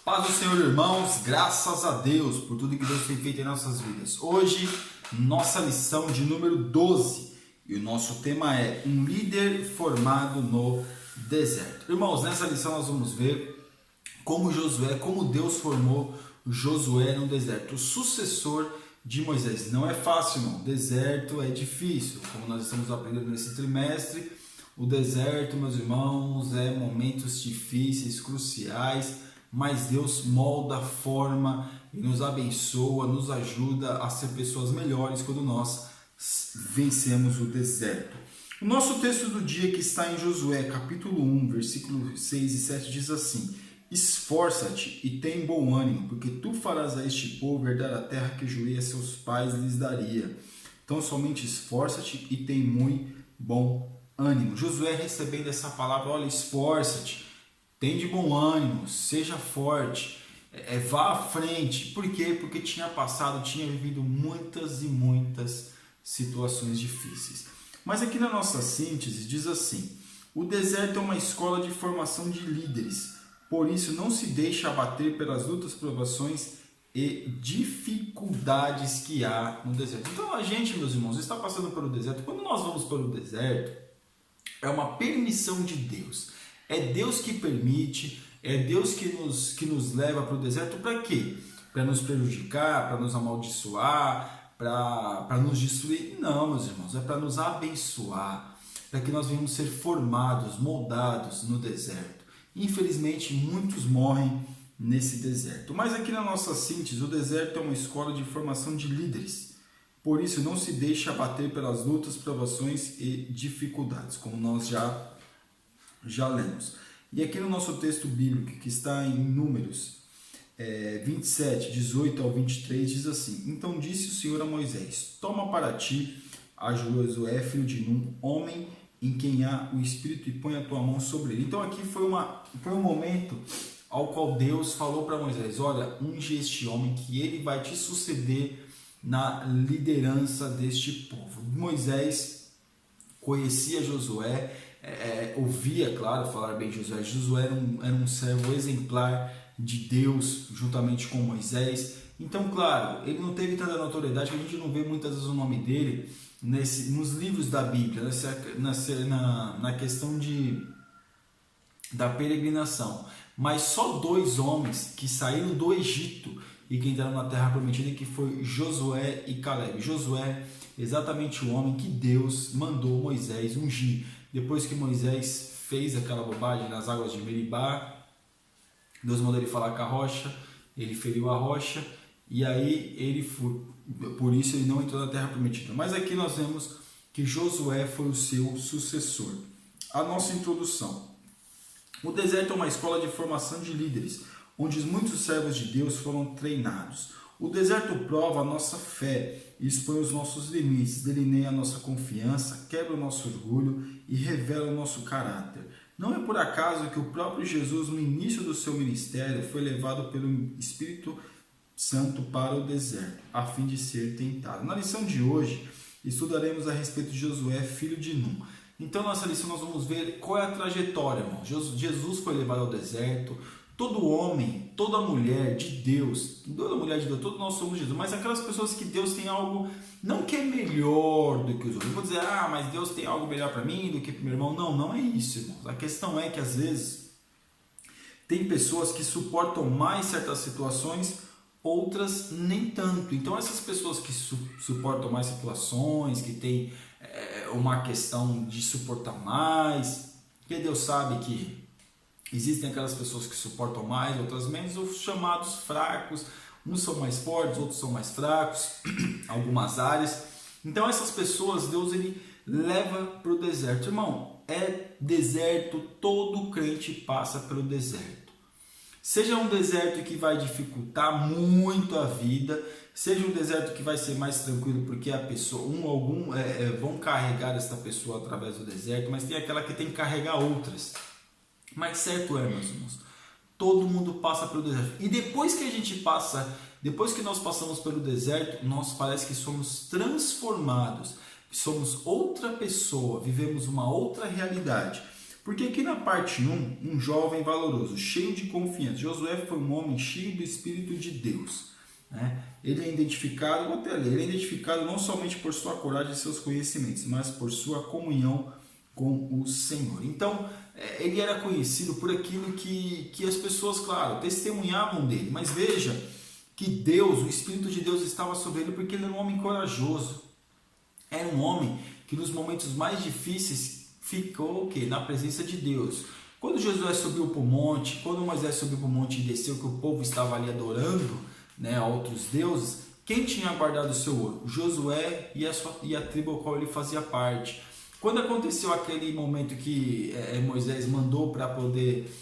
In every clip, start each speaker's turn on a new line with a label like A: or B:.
A: Paz do Senhor, irmãos, graças a Deus por tudo que Deus tem feito em nossas vidas. Hoje, nossa lição de número 12 e o nosso tema é um líder formado no deserto. Irmãos, nessa lição nós vamos ver como Deus formou Josué no deserto, o sucessor de Moisés. Não é fácil, irmão, deserto é difícil, como nós estamos aprendendo nesse trimestre. O deserto, meus irmãos, é momentos difíceis, cruciais, mas Deus molda, forma e nos abençoa, nos ajuda a ser pessoas melhores quando nós vencemos o deserto. O nosso texto do dia, que está em Josué, capítulo 1, versículos 6 e 7, diz assim: esforça-te e tem bom ânimo, porque tu farás a este povo herdar a terra que jurei a seus pais lhes daria. Então somente esforça-te e tem muito bom ânimo. Josué recebendo essa palavra: olha, esforça-te, tem de bom ânimo, seja forte, vá à frente. Por quê? Porque tinha vivido muitas e muitas situações difíceis. Mas aqui na nossa síntese diz assim: o deserto é uma escola de formação de líderes, por isso não se deixe abater pelas lutas, provações e dificuldades que há no deserto. Então a gente, meus irmãos, está passando pelo deserto. Quando nós vamos pelo deserto, é uma permissão de Deus. É Deus que permite, é Deus que nos leva para o deserto. Para quê? Para nos prejudicar, para nos amaldiçoar, para nos destruir? Não, meus irmãos, é para nos abençoar, para que nós venhamos ser formados, moldados no deserto. Infelizmente, muitos morrem nesse deserto. Mas aqui na nossa síntese, o deserto é uma escola de formação de líderes. Por isso, não se deixe abater pelas lutas, provações e dificuldades, como nós já lemos. E aqui no nosso texto bíblico, que está em Números 27, 18 ao 23, diz assim: então disse o Senhor a Moisés: toma para ti a Josué, filho de Num, homem em quem há o Espírito, e põe a tua mão sobre ele. Então aqui foi um momento ao qual Deus falou para Moisés: olha, unge este homem, que ele vai te suceder na liderança deste povo. Moisés conhecia Josué, ouvia, claro, falar bem de Josué. Josué era um servo exemplar de Deus, juntamente com Moisés. Então, claro, ele não teve tanta notoriedade, que a gente não vê muitas vezes o nome dele nos livros da Bíblia, na questão da peregrinação. Mas só dois homens que saíram do Egito e que entraram na terra prometida, que foi Josué e Caleb. Josué, exatamente o homem que Deus mandou Moisés ungir. Depois que Moisés fez aquela bobagem nas águas de Meribá, Deus mandou ele falar com a rocha, ele feriu a rocha, e aí por isso ele não entrou na terra prometida. Mas aqui nós vemos que Josué foi o seu sucessor. A nossa introdução: o deserto é uma escola de formação de líderes, onde muitos servos de Deus foram treinados. O deserto prova a nossa fé, expõe os nossos limites, delineia a nossa confiança, quebra o nosso orgulho e revela o nosso caráter. Não é por acaso que o próprio Jesus, no início do seu ministério, foi levado pelo Espírito Santo para o deserto, a fim de ser tentado. Na lição de hoje, estudaremos a respeito de Josué, filho de Num. Então, nessa lição nós vamos ver qual é a trajetória, irmão. Jesus foi levado ao deserto. Todo homem, toda mulher de Deus, todos nós somos Jesus, mas aquelas pessoas que Deus tem algo, não que é melhor do que os outros. Eu vou dizer: mas Deus tem algo melhor para mim do que para o meu irmão. Não, não é isso, irmãos. A questão é que às vezes tem pessoas que suportam mais certas situações, outras nem tanto. Então essas pessoas que suportam mais situações, que tem uma questão de suportar mais, porque Deus sabe que existem aquelas pessoas que suportam mais, outras menos, os chamados fracos. Uns são mais fortes, outros são mais fracos, algumas áreas. Então essas pessoas, Deus ele leva para o deserto. Irmão, é deserto, todo crente passa pelo deserto. Seja um deserto que vai dificultar muito a vida, seja um deserto que vai ser mais tranquilo, porque a pessoa, vão carregar esta pessoa através do deserto, mas tem aquela que tem que carregar outras. Mas certo é, meus irmãos, todo mundo passa pelo deserto. E depois que nós passamos pelo deserto, nós parece que somos transformados, somos outra pessoa, vivemos uma outra realidade. Porque aqui na parte 1, um jovem valoroso, cheio de confiança. Josué foi um homem cheio do Espírito de Deus. Né? Ele é identificado, vou até ler, ele é identificado não somente por sua coragem e seus conhecimentos, mas por sua comunhão com o Senhor. Então, ele era conhecido por aquilo que as pessoas, claro, testemunhavam dele. Mas veja que Deus, o Espírito de Deus estava sobre ele porque ele era um homem corajoso. Era um homem que nos momentos mais difíceis ficou o quê? Na presença de Deus. Quando Josué subiu para o monte, quando Moisés subiu para o monte e desceu, que o povo estava ali adorando, né, a outros deuses, quem tinha guardado o seu ouro? Josué e a tribo ao qual ele fazia parte. Quando aconteceu aquele momento que Moisés mandou para poder,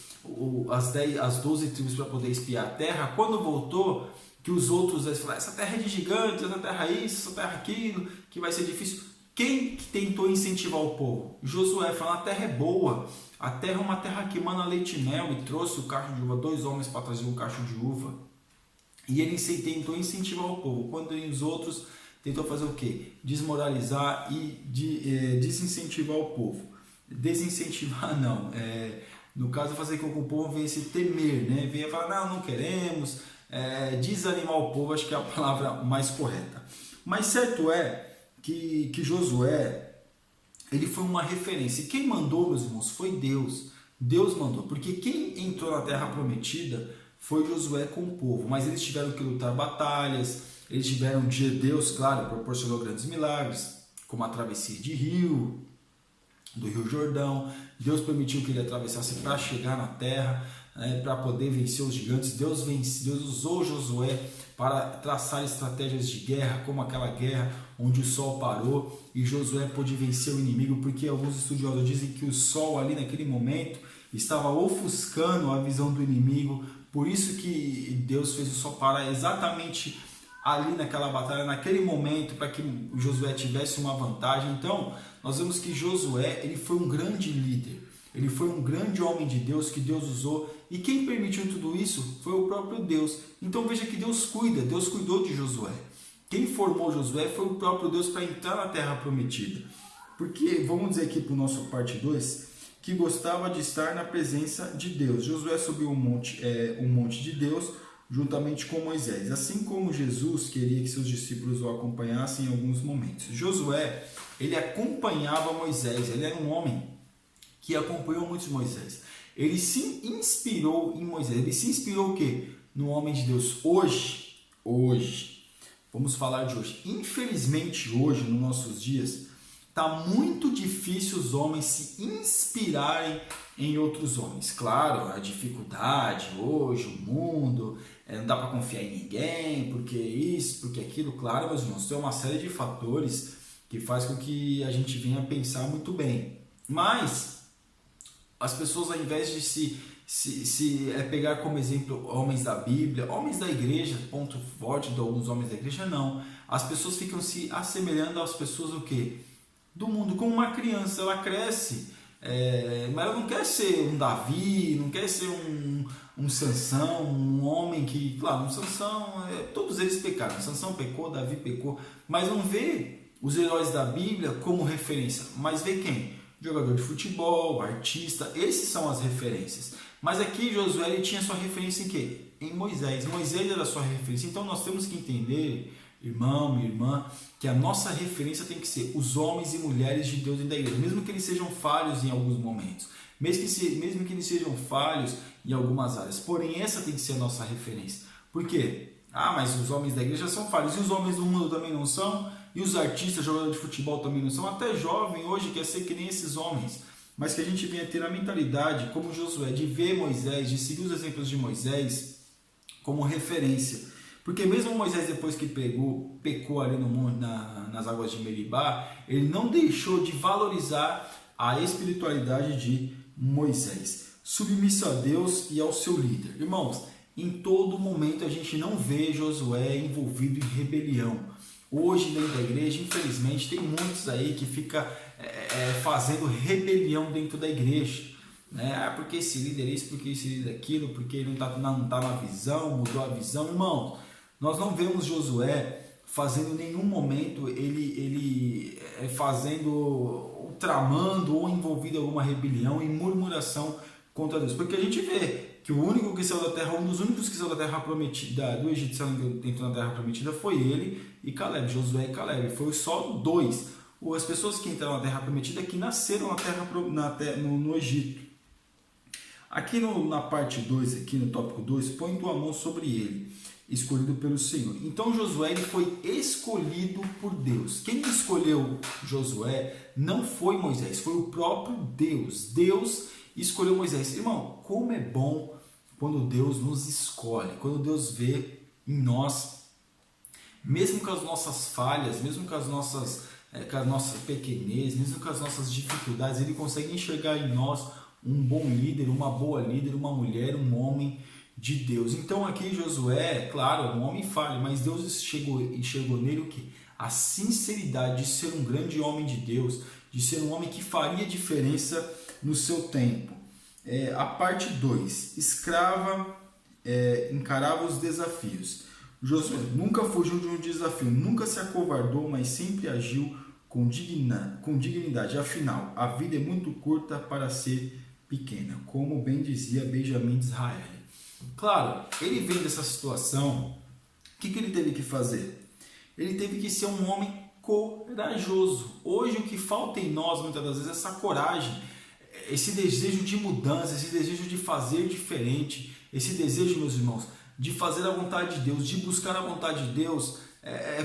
A: as 12 tribos para poder espiar a terra, quando voltou, que os outros falaram, essa terra é de gigantes, essa terra é isso, essa terra é aquilo, que vai ser difícil. Quem tentou incentivar o povo? Josué falou, a terra é boa, a terra é uma terra que emana leite e mel, e trouxe o cacho de uva, 2 homens para trazer um cacho de uva. E ele tentou incentivar o povo, quando os outros tentou fazer o quê? Desmoralizar e desincentivar o povo. Desincentivar não, no caso fazer com que o povo venha se temer, né? Venha falar, não queremos, desanimar o povo, acho que é a palavra mais correta. Mas certo é que Josué, ele foi uma referência. E quem mandou, meus irmãos, foi Deus. Deus mandou, porque quem entrou na terra prometida foi Josué com o povo. Mas eles tiveram que lutar batalhas, eles tiveram Deus, claro, proporcionou grandes milagres, como a travessia do Rio Jordão. Deus permitiu que ele atravessasse para chegar na terra, para poder vencer os gigantes. Deus usou Josué para traçar estratégias de guerra, como aquela guerra onde o sol parou e Josué pôde vencer o inimigo, porque alguns estudiosos dizem que o sol ali naquele momento estava ofuscando a visão do inimigo, por isso que Deus fez o sol parar exatamente ali naquela batalha, naquele momento, para que Josué tivesse uma vantagem. Então, nós vemos que Josué, ele foi um grande líder, ele foi um grande homem de Deus, que Deus usou, e quem permitiu tudo isso foi o próprio Deus. Então veja que Deus cuida, Deus cuidou de Josué. Quem formou Josué foi o próprio Deus para entrar na terra prometida. Porque, vamos dizer aqui para o nosso parte 2, que gostava de estar na presença de Deus. Josué subiu o monte de Deus, juntamente com Moisés, assim como Jesus queria que seus discípulos o acompanhassem em alguns momentos. Josué, ele acompanhava Moisés, ele era um homem que acompanhou muito Moisés. Ele se inspirou em Moisés, ele se inspirou o quê? No homem de Deus. Hoje, vamos falar de hoje. Infelizmente, hoje, nos nossos dias, está muito difícil os homens se inspirarem em outros homens. Claro, a dificuldade hoje, o mundo, não dá para confiar em ninguém, porque isso, porque aquilo. Claro, meus irmãos, tem uma série de fatores que faz com que a gente venha a pensar muito bem. Mas as pessoas, ao invés de se pegar como exemplo homens da Bíblia, homens da igreja, ponto forte de alguns homens da igreja, não. As pessoas ficam se assemelhando às pessoas o quê? Do mundo. Como uma criança, ela cresce, mas ela não quer ser um Davi, não quer ser um Sansão, um homem que, claro, um Sansão, todos eles pecaram. Sansão pecou, Davi pecou, mas não vê os heróis da Bíblia como referência, mas vê quem? Jogador de futebol, artista, esses são as referências. Mas aqui Josué, ele tinha sua referência em quê? Em Moisés. Moisés era a sua referência. Então nós temos que entender, irmão, minha irmã, que a nossa referência tem que ser os homens e mulheres de Deus e da igreja, mesmo que eles sejam falhos em alguns momentos, mesmo que eles sejam falhos em algumas áreas. Porém, essa tem que ser a nossa referência. Por quê? Mas os homens da igreja são falhos, e os homens do mundo também não são, e os artistas, jogadores de futebol também não são. Até jovem hoje quer ser que nem esses homens, mas que a gente venha ter a mentalidade, como Josué, de ver Moisés, de seguir os exemplos de Moisés como referência. Porque mesmo Moisés, depois que pecou ali nas águas de Meribá, ele não deixou de valorizar a espiritualidade de Moisés. Submisso a Deus e ao seu líder. Irmãos, em todo momento a gente não vê Josué envolvido em rebelião. Hoje dentro da igreja, infelizmente, tem muitos aí que ficam fazendo rebelião dentro da igreja. Porque esse líder é isso, porque esse líder é aquilo, porque ele não está na visão, mudou a visão. Irmão, nós não vemos Josué fazendo em nenhum momento, ele fazendo tramando ou envolvido em alguma rebelião e murmuração contra Deus. Porque a gente vê que o único que saiu da terra, um dos únicos que saiu da terra prometida, do Egito, que entrou na terra prometida, foi ele e Caleb, Josué e Caleb. Foi só dois. Ou as pessoas que entraram na terra prometida que nasceram no Egito. Aqui na parte 2, aqui no tópico 2, põe tua mão sobre ele, escolhido pelo Senhor. Então Josué ele foi escolhido por Deus. Quem escolheu Josué não foi Moisés, foi o próprio Deus. Deus escolheu Moisés. Irmão, como é bom quando Deus nos escolhe, quando Deus vê em nós, mesmo com as nossas falhas, mesmo com as nossas pequenez, mesmo com as nossas dificuldades, Ele consegue enxergar em nós um bom líder, uma boa líder, uma mulher, um homem de Deus. Então aqui Josué, claro, um homem falho, mas Deus enxergou nele o quê? A sinceridade de ser um grande homem de Deus, de ser um homem que faria diferença no seu tempo. A parte 2, encarava os desafios. Josué nunca fugiu de um desafio, nunca se acovardou, mas sempre agiu com dignidade. Afinal, a vida é muito curta para ser pequena, como bem dizia Benjamin Disraeli. Claro, ele vem dessa situação, o que ele teve que fazer? Ele teve que ser um homem corajoso. Hoje o que falta em nós, muitas das vezes, é essa coragem, esse desejo de mudança, esse desejo de fazer diferente, esse desejo, meus irmãos, de fazer a vontade de Deus, de buscar a vontade de Deus,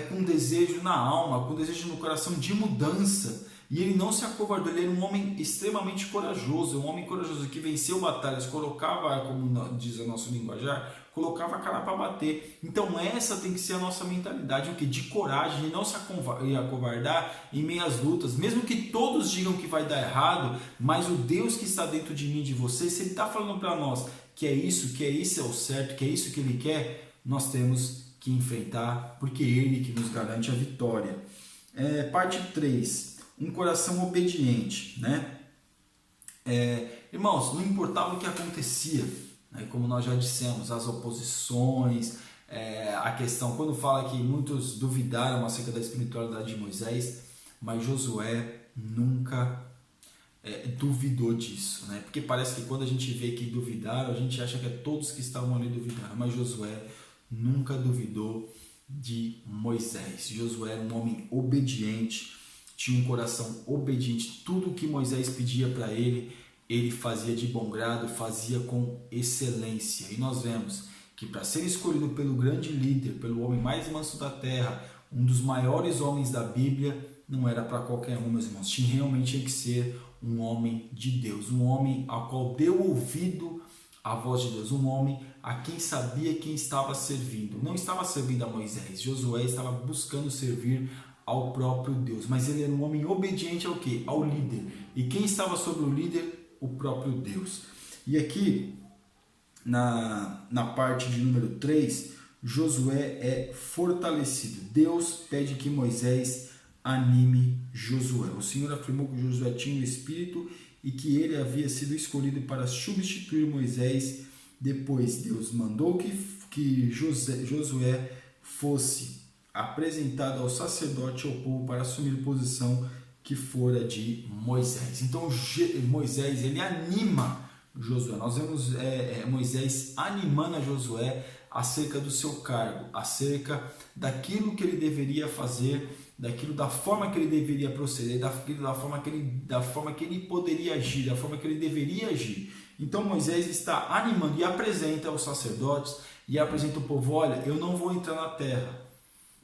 A: com desejo na alma, com desejo no coração de mudança. E ele não se acovardou, ele era um homem extremamente corajoso, um homem corajoso que venceu batalhas, colocava, como diz o nosso linguajar, colocava a cara para bater. Então essa tem que ser a nossa mentalidade, o que? De coragem, de não se acovardar em meio às lutas, mesmo que todos digam que vai dar errado, mas o Deus que está dentro de mim e de você, se Ele está falando para nós que é isso é o certo, que é isso que Ele quer, nós temos que enfrentar, porque é Ele que nos garante a vitória. Parte 3. Um coração obediente, né? Irmãos, não importava o que acontecia, né? Como nós já dissemos, as oposições, a questão, quando fala que muitos duvidaram acerca da espiritualidade de Moisés, mas Josué nunca duvidou disso, né? Porque parece que quando a gente vê que duvidaram, a gente acha que é todos que estavam ali duvidaram, mas Josué nunca duvidou de Moisés. Josué era um homem obediente, tinha um coração obediente, tudo que Moisés pedia para ele, ele fazia de bom grado, fazia com excelência. E nós vemos que para ser escolhido pelo grande líder, pelo homem mais manso da terra, um dos maiores homens da Bíblia, não era para qualquer um, meus irmãos. Realmente tinha que ser um homem de Deus, um homem ao qual deu ouvido à voz de Deus, um homem a quem sabia quem estava servindo. Não estava servindo a Moisés, Josué estava buscando servir ao próprio Deus, mas ele era um homem obediente ao quê? Ao líder. E quem estava sobre o líder? O próprio Deus. E aqui, na parte de número 3, Josué é fortalecido. Deus pede que Moisés anime Josué. O Senhor afirmou que Josué tinha o Espírito e que ele havia sido escolhido para substituir Moisés. Depois Deus mandou que Josué fosse apresentado ao sacerdote e ao povo para assumir a posição que fora de Moisés. Então Moisés ele anima Josué. Nós vemos Moisés animando a Josué acerca do seu cargo, acerca daquilo que ele deveria fazer, da forma que ele deveria proceder, da forma que ele poderia agir, da forma que ele deveria agir. Então Moisés está animando e apresenta aos sacerdotes e apresenta ao povo: olha, eu não vou entrar na terra,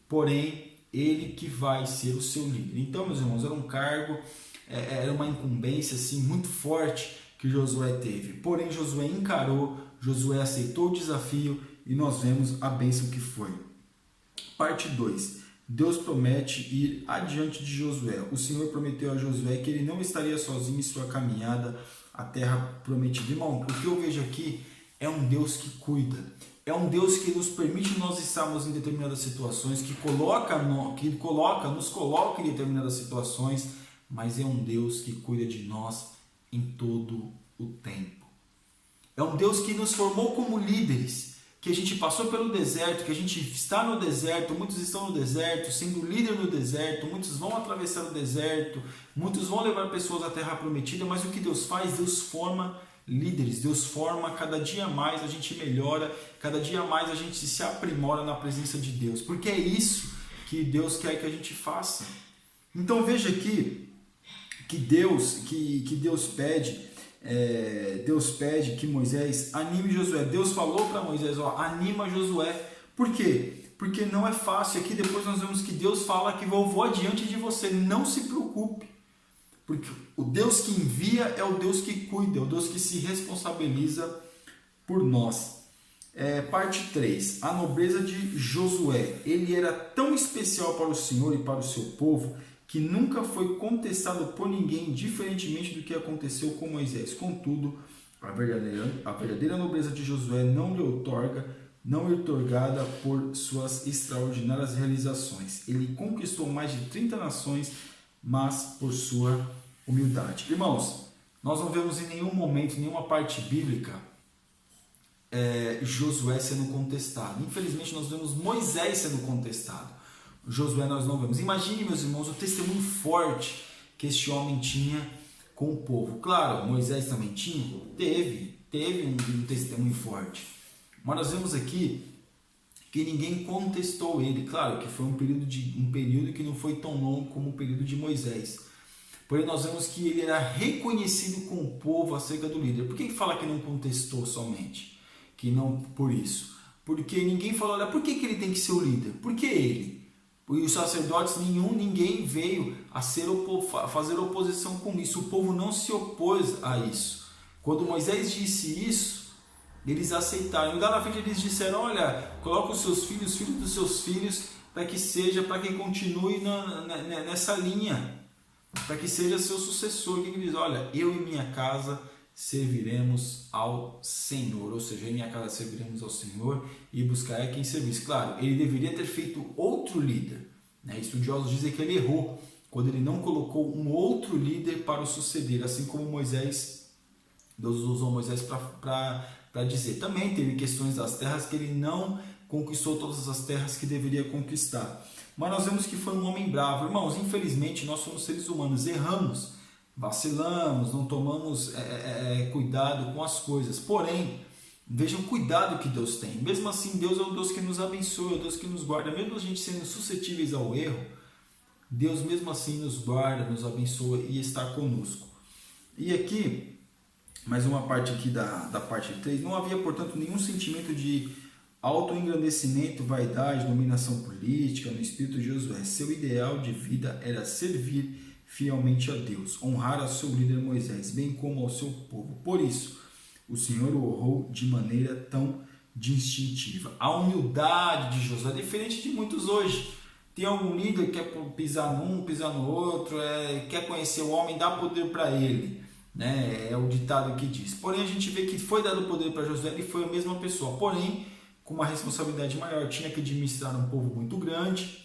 A: porém ele que vai ser o seu líder. Então, meus irmãos, era um cargo, era uma incumbência assim, muito forte que Josué teve. Porém, Josué encarou, Josué aceitou o desafio e nós vemos a bênção que foi. Parte 2. Deus promete ir adiante de Josué. O Senhor prometeu a Josué que ele não estaria sozinho em sua caminhada à terra prometida. Irmão, o que eu vejo aqui é um Deus que cuida. É um Deus que nos permite nós estarmos em determinadas situações, nos coloca em determinadas situações, mas é um Deus que cuida de nós em todo o tempo. É um Deus que nos formou como líderes, que a gente passou pelo deserto, que a gente está no deserto, muitos estão no deserto, sendo líder no deserto, muitos vão atravessar o deserto, muitos vão levar pessoas à terra prometida, mas o que Deus faz? Deus forma líderes, Deus forma, cada dia mais a gente melhora, cada dia mais a gente se aprimora na presença de Deus, porque é isso que Deus quer que a gente faça. Então veja aqui que Deus pede, Deus pede que Moisés anime Josué. Deus falou para Moisés, anima Josué. Por quê? Porque não é fácil. Aqui depois nós vemos que Deus fala que eu vou adiante de você, não se preocupe. Porque o Deus que envia é o Deus que cuida, é o Deus que se responsabiliza por nós. Parte 3. A nobreza de Josué. Ele era tão especial para o Senhor e para o seu povo que nunca foi contestado por ninguém, diferentemente do que aconteceu com Moisés. Contudo, a verdadeira nobreza de Josué não é otorgada por suas extraordinárias realizações. Ele conquistou mais de 30 nações, mas por sua humildade. Irmãos, nós não vemos em nenhum momento, em nenhuma parte bíblica, Josué sendo contestado. Infelizmente, nós vemos Moisés sendo contestado. Josué nós não vemos. Imagine, meus irmãos, o testemunho forte que este homem tinha com o povo. Claro, Moisés também tinha, teve um testemunho forte. Mas nós vemos aqui que ninguém contestou ele. Claro que foi um período que não foi tão longo como o período de Moisés. Porém, nós vemos que ele era reconhecido com o povo acerca do líder. Por que fala que não contestou somente? Que não por isso? Porque ninguém falou, olha, por que ele tem que ser o líder? Por que ele? E os sacerdotes, ninguém veio a fazer oposição com isso. O povo não se opôs a isso. Quando Moisés disse isso, eles aceitaram. E lá na frente eles disseram, olha, coloca os seus filhos, os filhos dos seus filhos, para que continue nessa linha, para que seja seu sucessor. O que ele diz? Olha, eu e minha casa serviremos ao Senhor, ou seja, em minha casa serviremos ao Senhor e buscarei quem servir. Claro, ele deveria ter feito outro líder, né? Estudiosos dizem que ele errou quando ele não colocou um outro líder para o suceder, assim como Moisés, Deus usou Moisés para dizer. Também teve questões das terras que ele não conquistou todas as terras que deveria conquistar, mas nós vemos que foi um homem bravo. Irmãos, infelizmente nós somos seres humanos, erramos, vacilamos, não tomamos cuidado com as coisas. Porém, vejam o cuidado que Deus tem. Mesmo assim, Deus é o Deus que nos abençoa, é o Deus que nos guarda. Mesmo a gente sendo suscetíveis ao erro, Deus mesmo assim nos guarda, nos abençoa e está conosco. E aqui, mais uma parte aqui da parte 3. Não havia, portanto, nenhum sentimento de autoengrandecimento, vaidade, dominação política no espírito de Josué. Seu ideal de vida era servir fielmente a Deus, honrar a seu líder Moisés, bem como ao seu povo. Por isso, o Senhor o honrou de maneira tão distintiva. A humildade de Josué é diferente de muitos hoje. Tem algum líder que quer pisar num, pisar no outro, quer conhecer o homem, dá poder para ele, né? É o ditado que diz. Porém, a gente vê que foi dado poder para Josué, ele foi a mesma pessoa, porém, com uma responsabilidade maior, tinha que administrar um povo muito grande,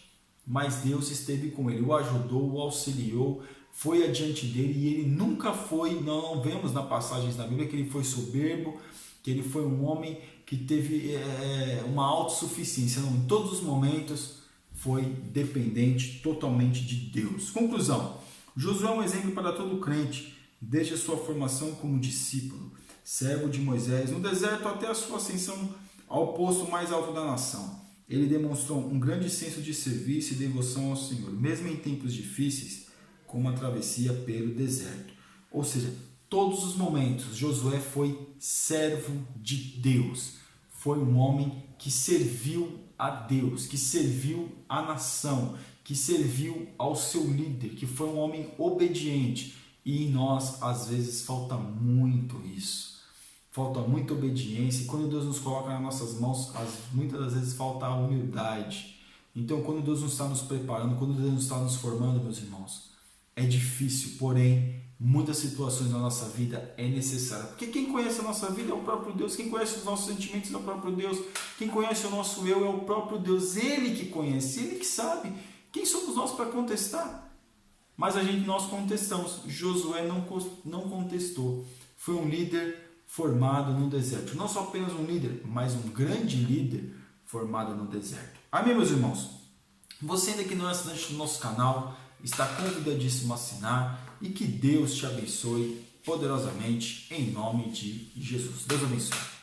A: mas Deus esteve com ele, o ajudou, o auxiliou, foi adiante dele, e ele nunca foi, não vemos na passagens da Bíblia que ele foi soberbo, que ele foi um homem que teve uma autossuficiência. Não, em todos os momentos foi dependente totalmente de Deus. Conclusão: Josué é um exemplo para todo crente, desde a sua formação como discípulo, servo de Moisés, no deserto até a sua ascensão ao posto mais alto da nação. Ele demonstrou um grande senso de serviço e devoção ao Senhor, mesmo em tempos difíceis, como a travessia pelo deserto. Ou seja, todos os momentos, Josué foi servo de Deus. Foi um homem que serviu a Deus, que serviu a nação, que serviu ao seu líder, que foi um homem obediente. E em nós, às vezes, falta muito isso. Falta muita obediência, e quando Deus nos coloca nas nossas mãos, muitas das vezes falta a humildade. Então, quando Deus não está nos preparando, quando Deus não está nos formando, meus irmãos, é difícil, porém, muitas situações na nossa vida é necessário. Porque quem conhece a nossa vida é o próprio Deus, quem conhece os nossos sentimentos é o próprio Deus, quem conhece o nosso eu é o próprio Deus, Ele que conhece, Ele que sabe. Quem somos nós para contestar? Mas nós contestamos. Josué não contestou. Foi um líder formado no deserto. Não só apenas um líder, mas um grande líder formado no deserto. Amém, meus irmãos? Você ainda que não é assinante do nosso canal, está convidadíssimo a assinar e que Deus te abençoe poderosamente em nome de Jesus. Deus abençoe.